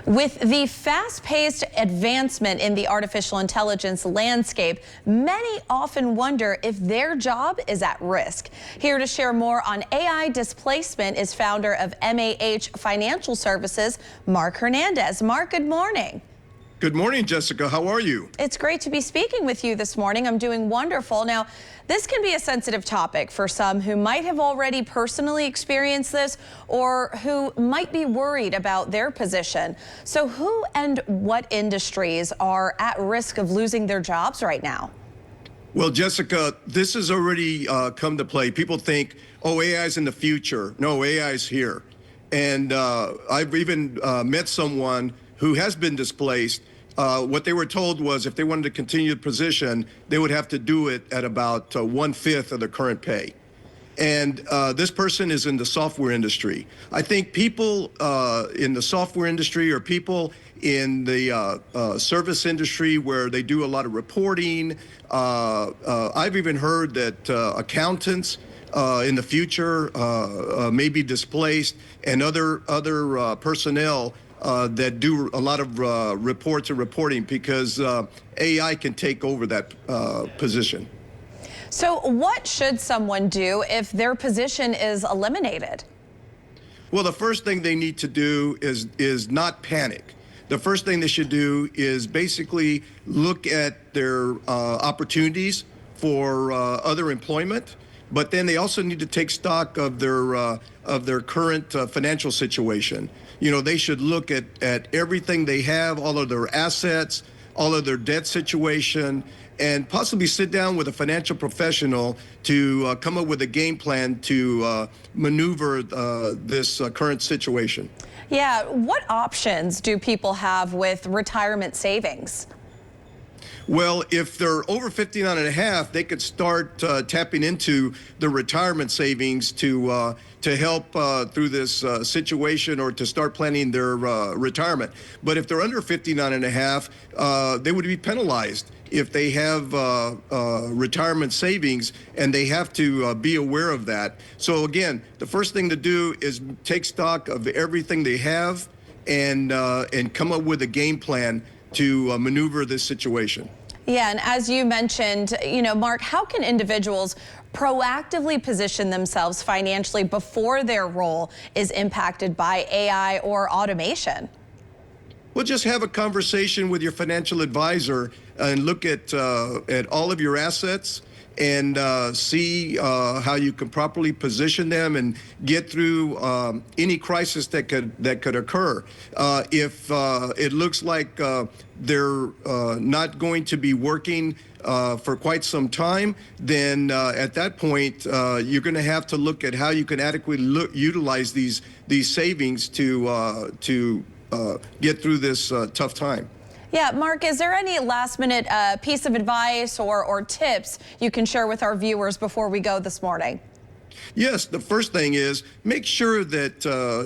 With the fast-paced advancement in the artificial intelligence landscape, many often wonder if their job is at risk. Here to share more on AI displacement is founder of MAH Financial Services, Marc Hernandez. Marc, good morning. Good morning, Jessica. How are you? It's great to be speaking with you this morning. I'm doing wonderful. Now, this can be a sensitive topic for some who might have already personally experienced this or who might be worried about their position. So who and what industries are at risk of losing their jobs right now? Well, Jessica, this has already come to play. People think, oh, AI is in the future. No, AI is here. And I've even met someone who has been displaced. What they were told was if they wanted to continue the position, they would have to do it at about 1/5 of the current pay. And this person is in the software industry. I think people in the software industry or people in the service industry where they do a lot of reporting. I've even heard that accountants in the future may be displaced, and other personnel that do a lot of reports and reporting, because AI can take over that position. So what should someone do if their position is eliminated? Well, the first thing they need to do is not panic. The first thing they should do is basically look at their opportunities for other employment, but then they also need to take stock of their current financial situation. You know, they should look at everything they have, all of their assets, all of their debt situation, and possibly sit down with a financial professional to come up with a game plan to maneuver this current situation. Yeah, what options do people have with retirement savings? Well, if they're over 59 and a half, they could start tapping into the retirement savings to help through this situation, or to start planning their retirement. But if they're under 59 and a half, they would be penalized if they have retirement savings, and they have to be aware of that. So again, the first thing to do is take stock of everything they have and come up with a game plan to maneuver this situation. Yeah, and as you mentioned, you know, Marc, how can individuals proactively position themselves financially before their role is impacted by AI or automation? Well, just have a conversation with your financial advisor and look at all of your assets and see how you can properly position them and get through any crisis that could occur. If it looks like they're not going to be working for quite some time, then at that point you're going to have to look at how you can adequately utilize these savings to get through this tough time. Yeah, Marc, is there any last-minute piece of advice or tips you can share with our viewers before we go this morning? Yes, the first thing is make sure that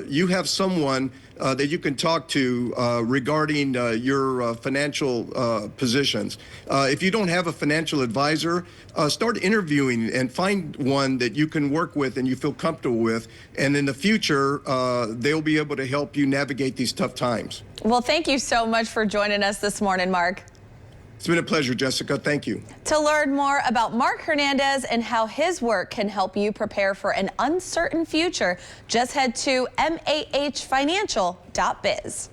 you have someone that you can talk to regarding your financial positions. If you don't have a financial advisor, start interviewing and find one that you can work with and you feel comfortable with. And in the future, they'll be able to help you navigate these tough times. Well, thank you so much for joining us this morning, Marc. It's been a pleasure, Jessica. Thank you. To learn more about Marc Hernandez and how his work can help you prepare for an uncertain future, just head to mahfinancial.biz.